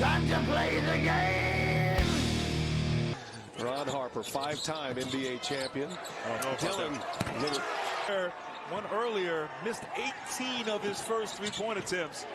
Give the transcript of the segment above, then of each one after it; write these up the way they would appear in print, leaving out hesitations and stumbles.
Time to play the game. Ron Harper, 5-time NBA champion. Dylan, one earlier, missed 18 of his first three-point attempts.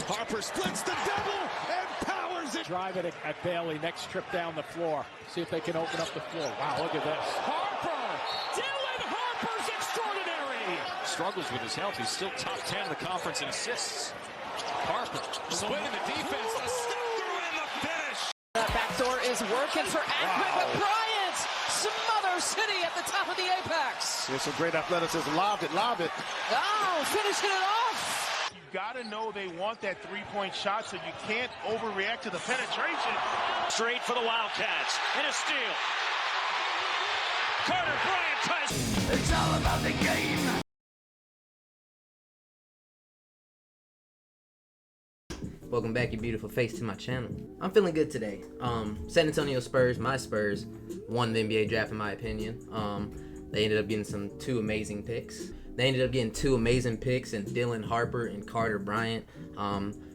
Harper splits the double and powers it. Drive it at Bailey, next trip down the floor. See if they can open up the floor. Wow, look at this. Harper! Dylan Harper's extraordinary! Struggles with his health. He's still top 10 in the conference in assists. Harper splitting the defense. The step through and the finish. That backdoor is working for Akron, but Bryant smothers City at the top of the apex. There's some great athleticism. Lob it. Oh, finishing it off. You got to know they want that three-point shot, so you can't overreact to the penetration. Straight for the Wildcats. And a steal. Carter Bryant ties. It's all about the game. Welcome back, you beautiful face, to my channel. I'm feeling good today. San Antonio Spurs, my Spurs, won the NBA draft in my opinion. They ended up getting two amazing picks. They ended up getting two amazing picks in Dylan Harper and Carter Bryant.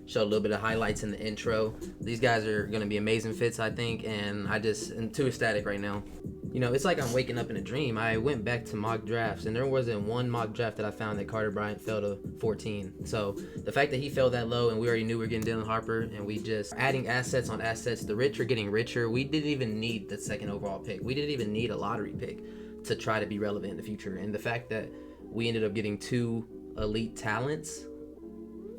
Showed a little bit of highlights in the intro. These guys are going to be amazing fits, I think, and I'm too ecstatic right now. You know, it's like I'm waking up in a dream. I went back to mock drafts, and there wasn't one mock draft that I found that Carter Bryant fell to 14. So the fact that he fell that low, and we already knew we were getting Dylan Harper, and we just adding assets on assets. The rich are getting richer. We didn't even need the second overall pick. We didn't even need a lottery pick to try to be relevant in the future. And the fact that we ended up getting two elite talents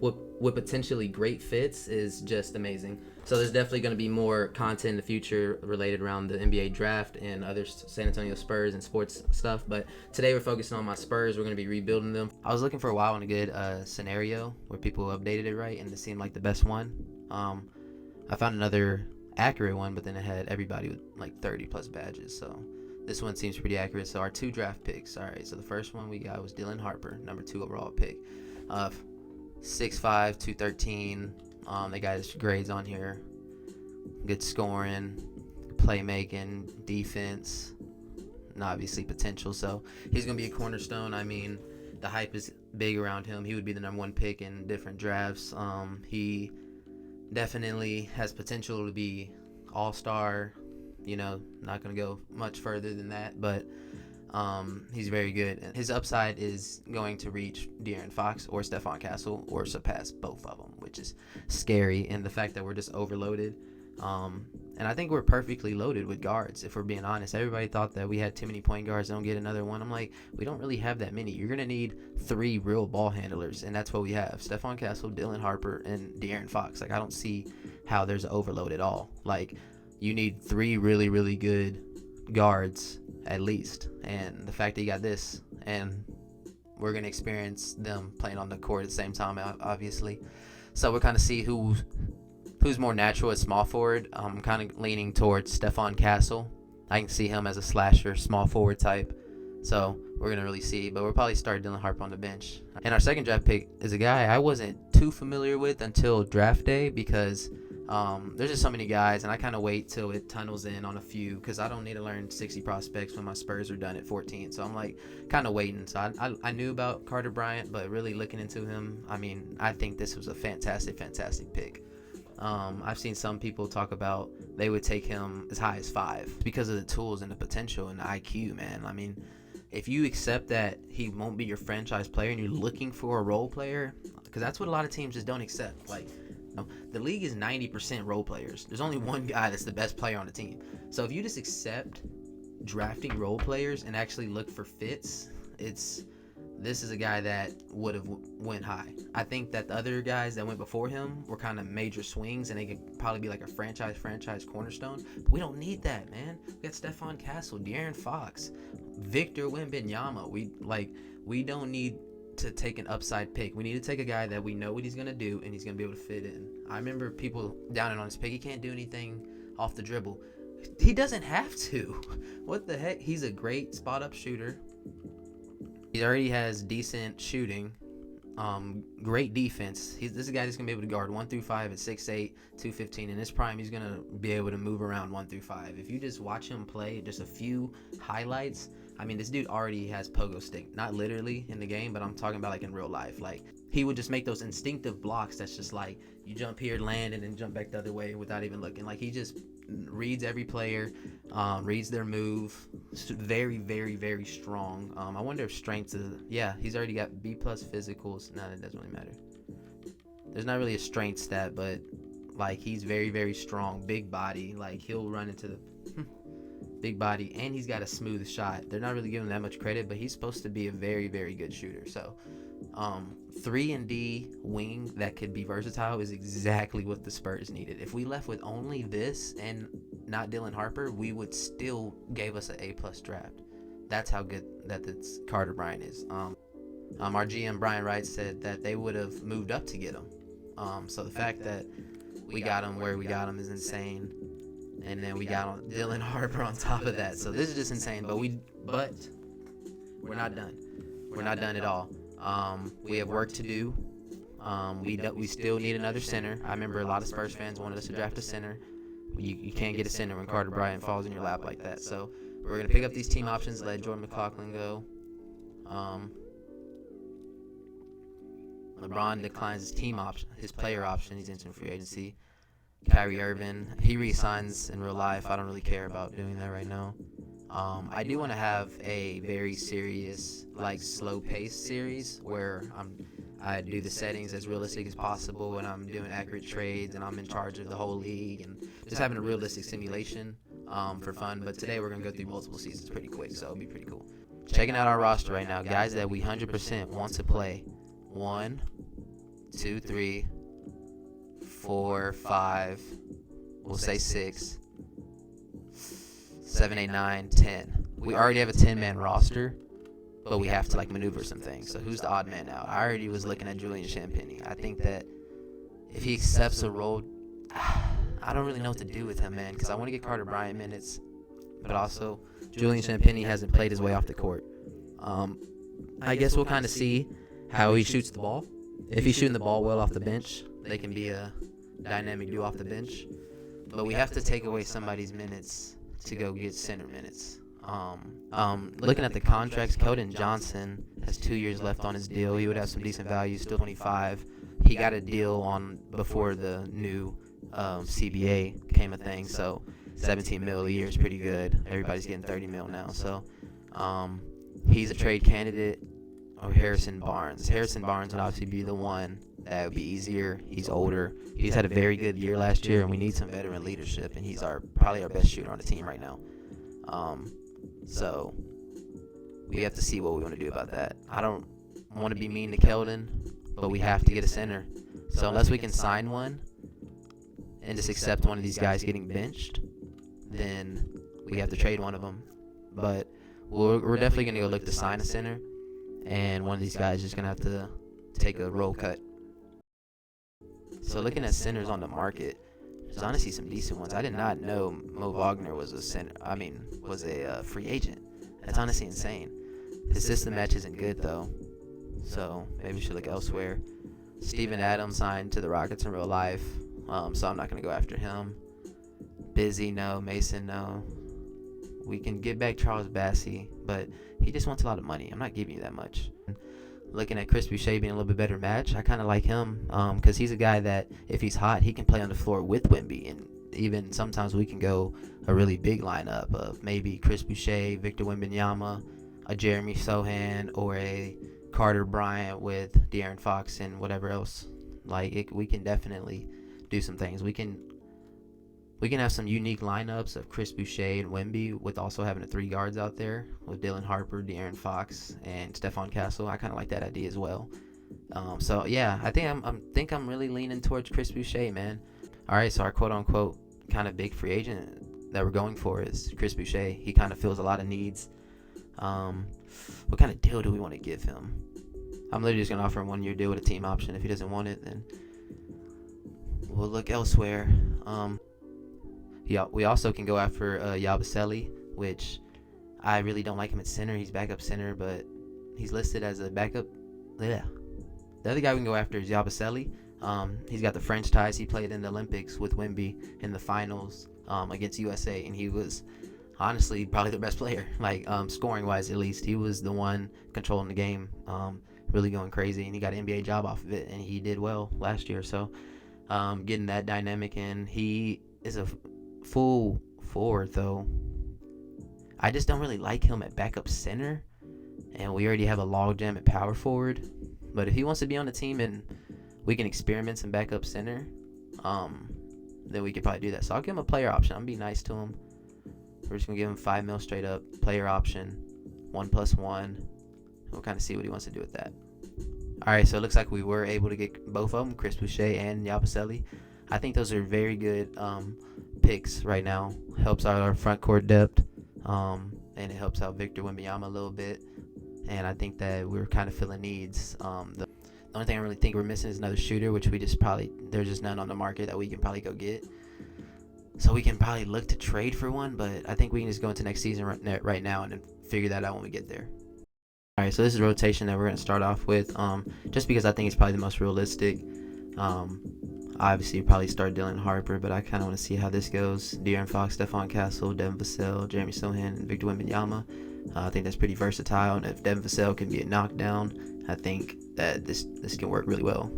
with potentially great fits is just amazing. So there's definitely going to be more content in the future related around the NBA draft and other San Antonio Spurs and sports stuff. But today we're focusing on my Spurs. We're going to be rebuilding them. I was looking for a while on a good scenario where people updated it right, and it seemed like the best one. I found another accurate one, but then it had everybody with like 30 plus badges. So this one seems pretty accurate. So our two draft picks. All right, so the first one we got was Dylan Harper, number 2 overall pick. 6'5", 213. They got his grades on here. Good scoring, playmaking, defense, and obviously potential. So he's going to be a cornerstone. I mean, the hype is big around him. He would be the number 1 pick in different drafts. He definitely has potential to be all-star. You know, not going to go much further than that, but he's very good. And his upside is going to reach De'Aaron Fox or Stephon Castle or surpass both of them, which is scary. And the fact that we're just overloaded. And I think we're perfectly loaded with guards, if we're being honest. Everybody thought that we had too many point guards, don't get another one. I'm like, we don't really have that many. You're going to need 3 real ball handlers, and that's what we have. Stephon Castle, Dylan Harper, and De'Aaron Fox. Like, I don't see how there's an overload at all. Like, you need 3 really, really good guards at least. And the fact that you got this, and we're going to experience them playing on the court at the same time, obviously. So we'll kind of see who's more natural at small forward. I'm kind of leaning towards Stephon Castle. I can see him as a slasher, small forward type. So we're going to really see. But we'll probably start Dylan Harper on the bench. And our second draft pick is a guy I wasn't too familiar with until draft day, because there's just so many guys, and I kind of wait till it tunnels in on a few, because I don't need to learn 60 prospects when my Spurs are done at 14. So I'm like kind of waiting. So I knew about Carter Bryant, but really looking into him, I mean, I think this was a fantastic pick. I've seen some people talk about they would take him as high as 5 because of the tools and the potential and the IQ, man. I mean, if you accept that he won't be your franchise player and you're looking for a role player, because that's what a lot of teams just don't accept. Like, no, the league is 90% role players. There's only one guy that's the best player on the team. So if you just accept drafting role players and actually look for fits, this is a guy that would have went high. I think that the other guys that went before him were kind of major swings, and they could probably be like a franchise cornerstone. But we don't need that, man. We got Stephon Castle, De'Aaron Fox, Victor Wembanyama. We don't need to take an upside pick. We need to take a guy that we know what he's going to do, and he's going to be able to fit in. I remember people downing on his pick. He can't do anything off the dribble. He doesn't have to. What the heck? He's a great spot-up shooter. He already has decent shooting, great defense. This is a guy that's going to be able to guard 1 through 5 at 6'8", 215. In his prime, he's going to be able to move around 1 through 5. If you just watch him play, just a few highlights, I mean, this dude already has pogo stick. Not literally in the game, but I'm talking about like in real life. Like, he would just make those instinctive blocks that's just like you jump here, land, and then jump back the other way without even looking. Like, he just reads every player, reads their move. Very, very, very strong. I wonder if strength is, yeah, he's already got B+ physicals. No, it doesn't really matter. There's not really a strength stat, but like, he's very, very strong, big body. Like, he'll run into the big body, and he's got a smooth shot. They're not really giving him that much credit, but he's supposed to be a very, very good shooter. So 3-and-D wing that could be versatile is exactly what the Spurs needed. If we left with only this and not Dylan Harper, we would still gave us an A+ draft. That's how good that this Carter Bryant is. Our GM Brian Wright said that they would have moved up to get him. So the fact that we got him where we got him is insane. And then we got Dylan Harper on top of that. So this is just insane. But we're not done. We're not done at all. We have work to do. We still need another center. I remember a lot of Spurs fans wanted us to draft a center. You can't get a center when Carter Bryant falls in your lap like that. So we're going to pick up these team options, let Jordan McLaughlin go. LeBron declines his player option. He's entering free agency. Kyrie Irving, he re-signs in real life. I don't really care about doing that right now. I do want to have a very serious, like, slow-paced series where I do the settings as realistic as possible, and I'm doing accurate trades, and I'm in charge of the whole league, and just having a realistic simulation for fun. But today we're going to go through multiple seasons pretty quick, so it'll be pretty cool. Checking out our roster right now, guys that we 100% want to play. 1, 2, 3, 4, 5, we'll say 6, 7, 8, 9, 10. We already have a 10-man roster, but we have to, like, maneuver some things. So who's the odd man out? I already was looking at Julian Champagnie. I think that if he accepts a role, I don't really know what to do with him, man, because I want to get Carter Bryant minutes, but also Julian Champagnie hasn't played his way off the court. I guess we'll kind of see how he shoots the ball. If he's shooting the ball well off the bench, they can be a dynamic duo off the bench. But we have to take away somebody's minutes to go get center minutes. Looking at the contracts, Keldon Johnson has 2 years left on his deal. He would have some decent value, still 25. He got a deal before the new CBA became a thing, so 17 mil a year is pretty good. Everybody's getting 30 mil now, so he's a trade candidate. Or Harrison Barnes. Harrison Barnes would obviously be the one that would be easier. He's older. He's had a very good year last year, and we need some veteran leadership, and he's probably our best shooter on the team right now. So we have to see what we want to do about that. I don't want to be mean to Keldon, but we have to get a center. So unless we can sign one and just accept one of these guys getting benched, then we have to trade one of them. But we're definitely going to go look to sign a center. And one of these guys is just going to have to take a roll cut. So looking at centers on the market, there's honestly some decent ones. I did not know Mo Wagner was a free agent. That's honestly insane. His system match isn't good, though. So maybe we should look elsewhere. Steven Adams signed to the Rockets in real life. So I'm not going to go after him. Busy, no. Mason, no. We can get back Charles Bassey, but he just wants a lot of money. I'm not giving you that much. Looking at Chris Boucher being a little bit better match, I kind of like him because he's a guy that if he's hot, he can play on the floor with Wemby. And even sometimes we can go a really big lineup of maybe Chris Boucher, Victor Wembanyama, a Jeremy Sohan, or a Carter Bryant with De'Aaron Fox and whatever else. We can definitely do some things. We can have some unique lineups of Chris Boucher and Wemby with also having the 3 guards out there with Dylan Harper, De'Aaron Fox, and Stephon Castle. I kind of like that idea as well. So yeah, I think I'm really leaning towards Chris Boucher, man. All right, so our quote-unquote kind of big free agent that we're going for is Chris Boucher. He kind of fills a lot of needs. What kind of deal do we want to give him? I'm literally just going to offer him a 1-year deal with a team option. If he doesn't want it, then we'll look elsewhere. Yeah, we also can go after Yabusele, which I really don't like him at center. He's backup center, but he's listed as a backup. Yeah. The other guy we can go after is Yabusele. He's got the French ties. He played in the Olympics with Wemby in the finals against USA, and he was honestly probably the best player, scoring-wise at least. He was the one controlling the game. really going crazy, and he got an NBA job off of it, and he did well last year. So getting that dynamic in. He is a full forward, though. I just don't really like him at backup center, and we already have a logjam at power forward. But if he wants to be on the team and we can experiment some backup center, then we could probably do that. So I'll give him a player option. I'm going to be nice to him. We're just going to give him $5 million straight up, player option, 1+1. We'll kind of see what he wants to do with that. All right, so it looks like we were able to get both of them, Chris Boucher and Yabusele. I think those are very good picks right now. Helps out our front court depth, and it helps out Victor Wembanyama a little bit. And I think that we're kind of filling needs. The only thing I really think we're missing is another shooter, which we just there's just none on the market that we can probably go get. So we can probably look to trade for one, but I think we can just go into next season right now and then figure that out when we get there. All right, so this is rotation that we're going to start off with, just because I think it's probably the most realistic. Obviously, probably start Dylan Harper, but I kind of want to see how this goes. De'Aaron Fox, Stephon Castle, Devin Vassell, Jeremy Sohan, and Victor Wembanyama. I think that's pretty versatile, and if Devin Vassell can be a knockdown, I think that this can work really well.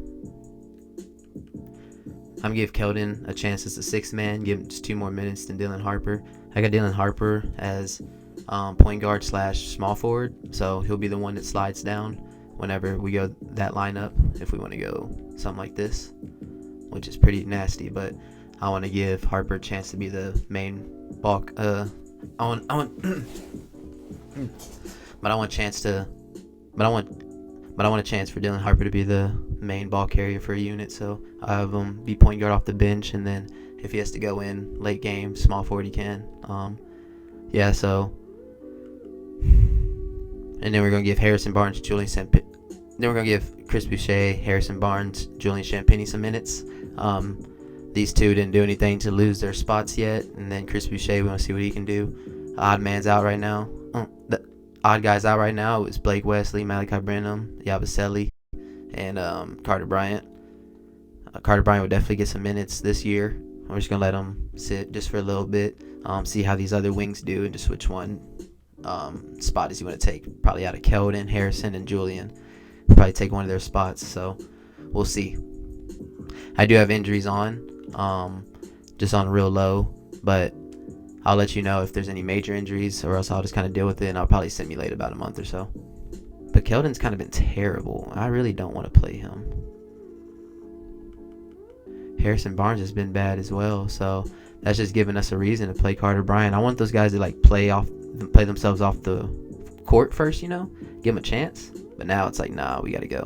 I'm going to give Keldon a chance as the sixth man, give him just 2 more minutes than Dylan Harper. I got Dylan Harper as point guard / small forward, so he'll be the one that slides down whenever we go that lineup, if we want to go something like this, which is pretty nasty. But I want to give Harper a chance to be the main ball. I want a chance for Dylan Harper to be the main ball carrier for a unit. So I have him be point guard off the bench, and then if he has to go in late game, small forward, he can. Yeah, so. And then we're going to give Harrison Barnes, Julian Champagnie. Then we're going to give Chris Boucher, Harrison Barnes, Julian Champagnie some minutes. These two didn't do anything to lose their spots yet. And then Chris Boucher, we want to see what he can do. Odd man's out right now. The odd guys out right now is Blake Wesley, Malachi Branham, Yabusele, and Carter Bryant. Carter Bryant will definitely get some minutes this year. I'm just going to let him sit just for a little bit, see how these other wings do, and just which one spot is he going to take. Probably out of Keldon, Harrison, and Julian. Probably take one of their spots, so we'll see. I do have injuries on, just on real low, but I'll let you know if there's any major injuries, or else I'll just kind of deal with it, and I'll probably simulate about a month or so. But Keldon's kind of been terrible. I really don't want to play him. Harrison Barnes has been bad as well, so that's just giving us a reason to play Carter Bryant. I want those guys to like play themselves off the court first, give them a chance. But now it's like, nah, we gotta go.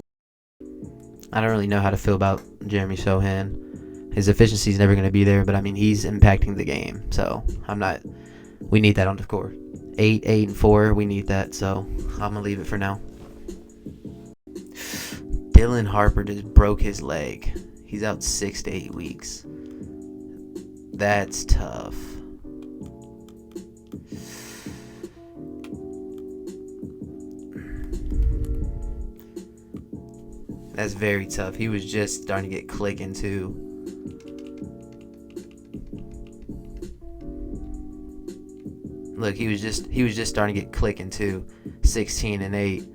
I don't really know how to feel about Jeremy Sohan. His efficiency is never gonna be there, but I mean, he's impacting the game, so we need that on the court. 8, 8, and 4, we need that, so I'm gonna leave it for now. Dylan Harper just broke his leg. He's out 6 to 8 weeks. That's tough. That's very tough. He was just starting to get clicking too. Look, he was just starting to get clicking too. 16 and 8,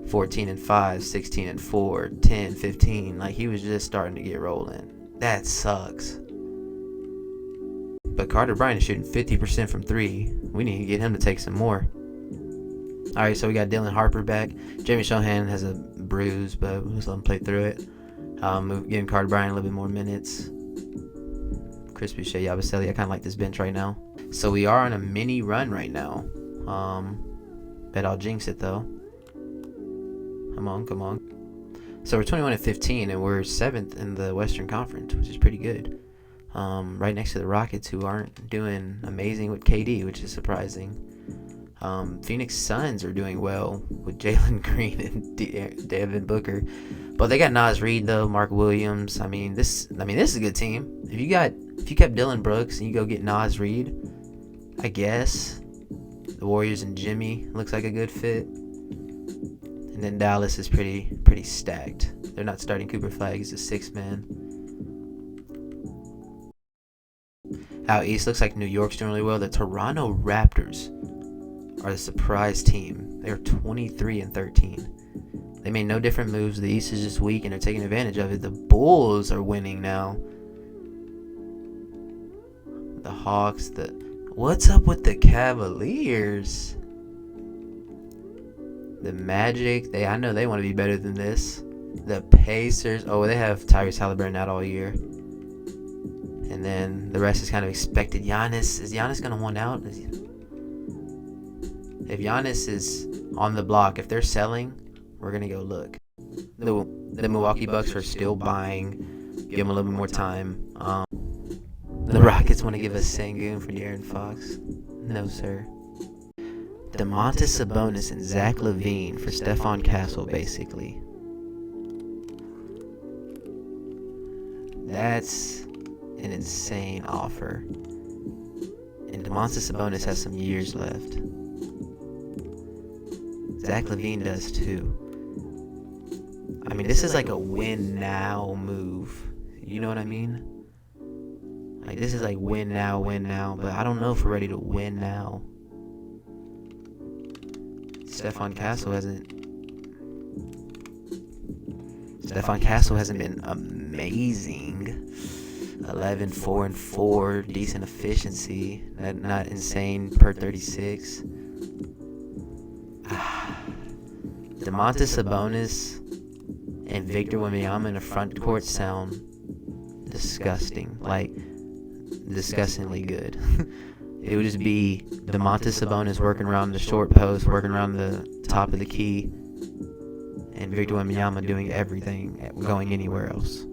14 and 5, 16 and 4, 10, 15. Like, he was just starting to get rolling. That sucks. But Carter Bryant is shooting 50% from 3. We need to get him to take some more. All right, so we got Dylan Harper back. Jeremy Sohan has a bruise, but we'll just let him play through it. Giving Carter Bryant a little bit more minutes. Chris Boucher, Yabusele. I kind of like this bench right now. So we are on a mini run right now. Bet I'll jinx it, though. Come on. So we're 21-15, and we're 7th in the Western Conference, which is pretty good. Right next to the Rockets, who aren't doing amazing with KD, which is surprising. Phoenix Suns are doing well with Jalen Green and Devin Booker, but they got Naz Reid though, Mark Williams. I mean, this is a good team. If you kept Dylan Brooks and you go get Naz Reid, I guess the Warriors and Jimmy looks like a good fit. And then Dallas is pretty stacked. They're not starting Cooper Flag as a 6th man. Out east looks like New York's doing really well. The Toronto Raptors are the surprise team. They're 23-13. They made no different moves. The East is just weak, and they're taking advantage of it. The Bulls are winning now. The Hawks, what's up with the Cavaliers? The Magic, I know they want to be better than this. The Pacers, oh, they have Tyrese Halliburton out all year. And then the rest is kind of expected. Is Giannis going to want out? If Giannis is on the block, if they're selling, we're going to go look. The Milwaukee Bucks are still buying. Give them a little bit more time. The Rockets want to give us Sengun for De'Aaron Fox. No, sir. Domantas Sabonis and Zach LaVine for Stephon Castle, basically. That's an insane offer. And Domantas Sabonis has some years left. Zach LaVine does too. I mean, this is like a win now move. You know what I mean? Like, this is like win now, but I don't know if we're ready to win now. Stephon Castle hasn't been amazing. 11, 4, and 4, decent efficiency. Not insane per 36. Domantas Sabonis and Victor Wembanyama in the front court sound disgusting. Like, disgustingly good. It would just be Domantas Sabonis working around the short post, working around the top of the key, and Victor Wembanyama doing everything, going anywhere else.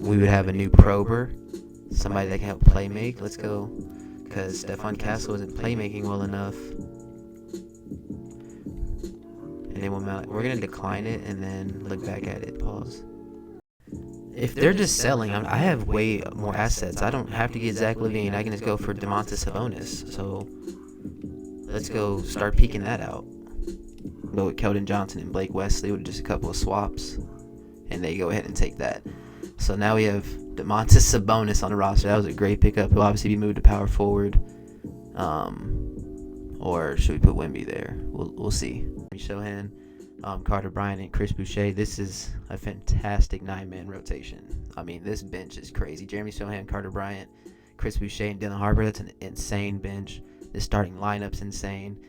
We would have a new prober, somebody that can help play make. Let's go, because Stephon Castle isn't playmaking well enough. And then we're gonna decline it and then look back at it. Pause. If they're just selling, I have way more assets. I don't have to get Zach LaVine. I can just go for Domantas Sabonis. So let's go start peeking that out. Go with Keldon Johnson and Blake Wesley with just a couple of swaps, and they go ahead and take that. So now we have Domantas Sabonis on the roster. That was a great pickup. He'll obviously be moved to power forward. Or should we put Wemby there? We'll see. Sohan, Carter Bryant, and Chris Boucher. This is a fantastic 9-man rotation. I mean, this bench is crazy. Jeremy Sohan, Carter Bryant, Chris Boucher, and Dylan Harper. That's an insane bench. The starting lineup's insane.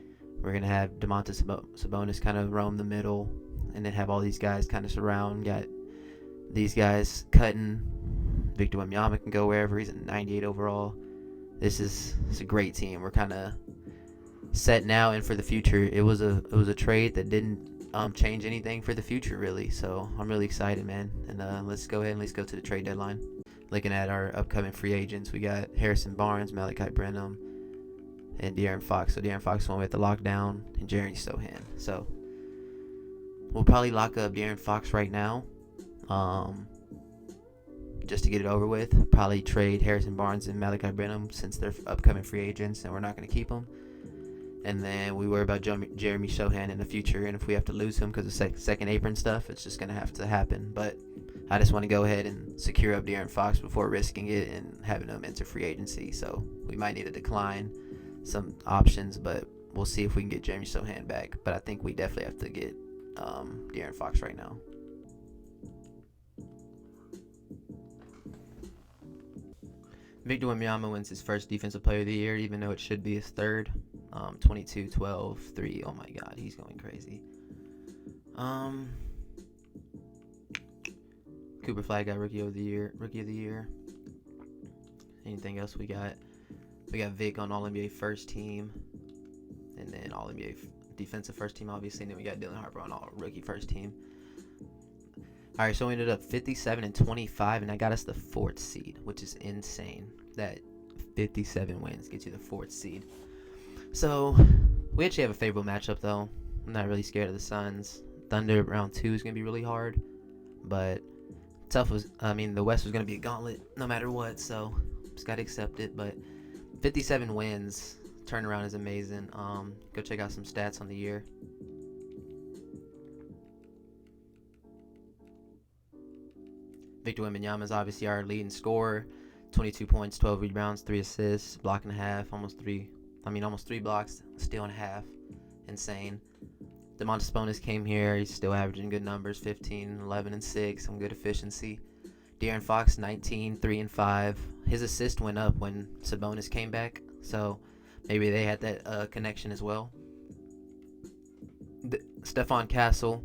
We're going to have Domantas Sabonis kind of roam the middle, and then have all these guys kind of surround. Got these guys cutting. Victor Wembanyama can go wherever. He's at 98 overall. It's a great team. We're kind of set now and for the future. It was a trade that didn't change anything for the future, really. So I'm really excited, man. And let's go ahead and let's go to the trade deadline. Looking at our upcoming free agents, we got Harrison Barnes, Malachi Branham, and De'Aaron Fox. So De'Aaron Fox went with the lockdown, and Jeremy Sohan. So we'll probably lock up De'Aaron Fox right now, just to get it over with. Probably trade Harrison Barnes and Malachi Branham since they're upcoming free agents, and we're not going to keep them. And then we worry about Jeremy Sohan in the future, and if we have to lose him because of second apron stuff, it's just going to have to happen. But I just want to go ahead and secure up De'Aaron Fox before risking it and having him enter free agency. So we might need to decline some options, but we'll see if we can get Jeremy Sohan back. But I think we definitely have to get De'Aaron Fox right now. Victor Wembanyama wins his first Defensive Player of the Year, even though it should be his third. 22, 12, 3. Oh my God, he's going crazy. Cooper Flag got Rookie of the Year. Anything else we got? We got Vic on All-NBA First Team, and then All-NBA Defensive First Team, obviously. And then we got Dylan Harper on All-Rookie First Team. All right, so we ended up 57 and 25, and that got us the 4th seed, which is insane. That 57 wins gets you the 4th seed. So we actually have a favorable matchup, though. I'm not really scared of the Suns. Thunder round 2 is going to be really hard, but the West was going to be a gauntlet no matter what, so just got to accept it. But 57 wins, turnaround is amazing. Go check out some stats on the year. Victor Wembanyama is obviously our leading scorer. 22 points, 12 rebounds, 3 assists, block and a half, almost 3 blocks, steal and a half. Insane. Domantas Sabonis came here. He's still averaging good numbers, 15, 11, and 6, some good efficiency. De'Aaron Fox, 19, 3, and 5. His assist went up when Sabonis came back, so maybe they had that connection as well. Stephon Castle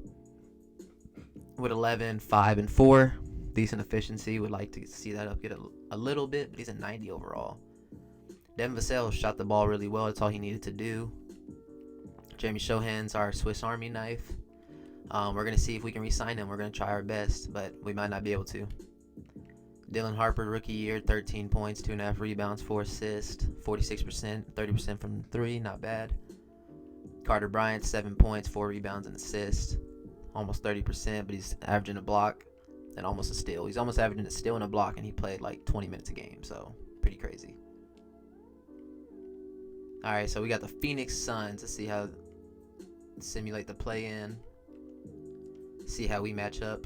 with 11, 5, and 4. Decent efficiency. Would like to see that up, get a little bit, but he's a 90 overall. Devin Vassell shot the ball really well. That's all he needed to do. Jeremy Sohan's our Swiss Army knife. We're going to see if we can re-sign him. We're going to try our best, but we might not be able to. Dylan Harper, rookie year, 13 points, 2.5 rebounds, 4 assists, 46%, 30% from 3, not bad. Carter Bryant, 7 points, 4 rebounds, and assists, almost 30%, but he's averaging a block and almost a steal. He's almost averaging a steal and a block, and he played like 20 minutes a game, so pretty crazy. All right, so we got the Phoenix Suns. Let's see how simulate the play-in. See how we match up.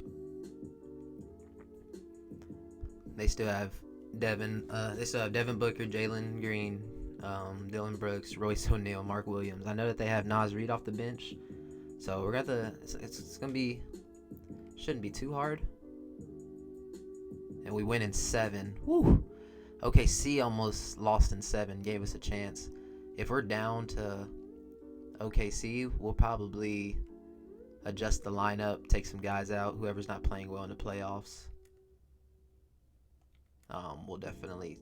They still have Devin Booker, Jalen Green, Dylan Brooks, Royce O'Neal, Mark Williams. I know that they have Naz Reid off the bench, so we're it's gonna be, shouldn't be too hard. And we win in 7. Woo. OKC almost lost in 7, gave us a chance. If we're down to OKC, we'll probably adjust the lineup, take some guys out, whoever's not playing well in the playoffs. We'll definitely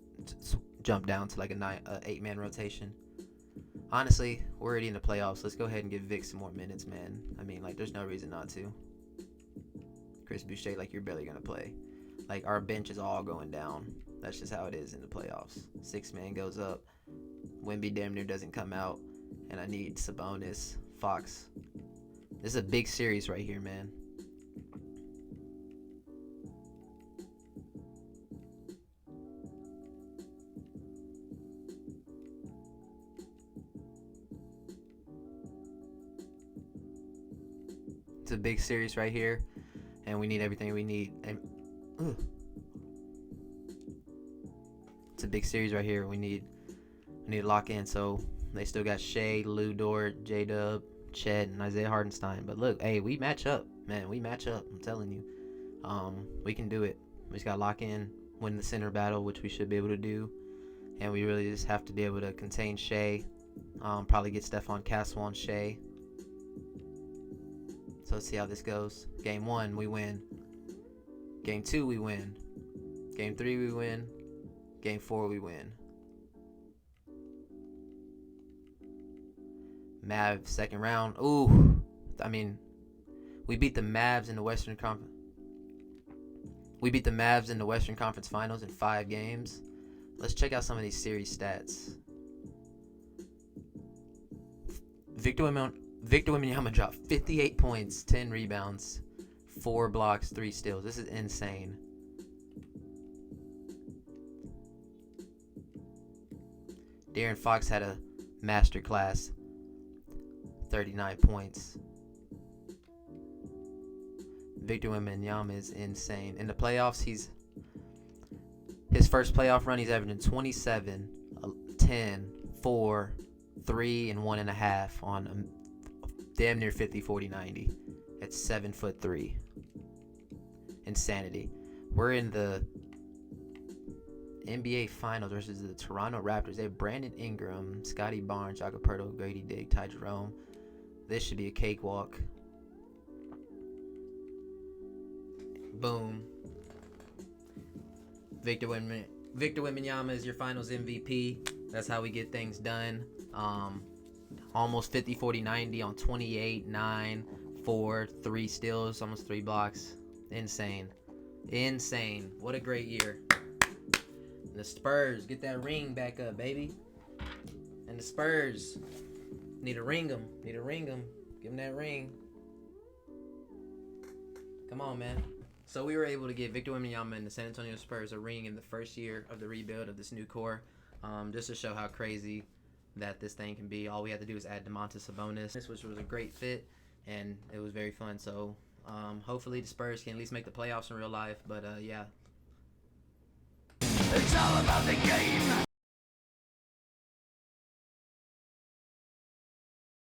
jump down to like a 8-man rotation. Honestly, we're already in the playoffs. Let's go ahead and give Vic some more minutes, man. I mean, like, there's no reason not to. Chris Boucher, like, you're barely gonna play. Like, our bench is all going down. That's just how it is in the playoffs. 6-man goes up. Wemby damn near doesn't come out. And I need Sabonis, Fox. This is a big series right here, man. It's a big series right here, and we need everything we need. It's a big series right here. We need to lock in. So they still got Shea, Lou Dort, J-Dub, Chet, and Isaiah Hartenstein. But look, hey, we match up, man. We match up. I'm telling you, we can do it. We just gotta lock in, win the center battle, which we should be able to do, and we really just have to be able to contain Shea. Probably get Stephon Castle on Shea. So let's see how this goes. Game 1, we win. Game 2, we win. Game 3, we win. Game 4, we win. Mavs, second round. Ooh. I mean, we beat the Mavs in the Western Conference. We beat the Mavs in the Western Conference Finals in 5 games. Let's check out some of these series stats. Victor Wembanyama dropped 58 points, 10 rebounds, 4 blocks, 3 steals. This is insane. De'Aaron Fox had a masterclass, 39 points. Victor Wembanyama is insane. In the playoffs, his first playoff run, he's averaging 27, 10, 4, 3, and 1.5 on damn near 50, 40, 90. At 7'3". Insanity. We're in the NBA Finals versus the Toronto Raptors. They have Brandon Ingram, Scotty Barnes, Jakob Grady Dick, Ty Jerome. This should be a cakewalk. Boom. Victor Wembanyama is your Finals MVP. That's how we get things done. Almost 50, 40, 90 on 28, 9, 4, 3 steals, almost 3 blocks. Insane. What a great year. The Spurs, get that ring back up, baby. And the Spurs need to ring them. Give them that ring. Come on, man. So we were able to get Victor Wembanyama and the San Antonio Spurs a ring in the first year of the rebuild of this new core. Just to show how crazy that this thing can be. All we had to do is add Domantas Sabonis, which was a great fit, and it was very fun. So hopefully the Spurs can at least make the playoffs in real life. But yeah. It's all about the game.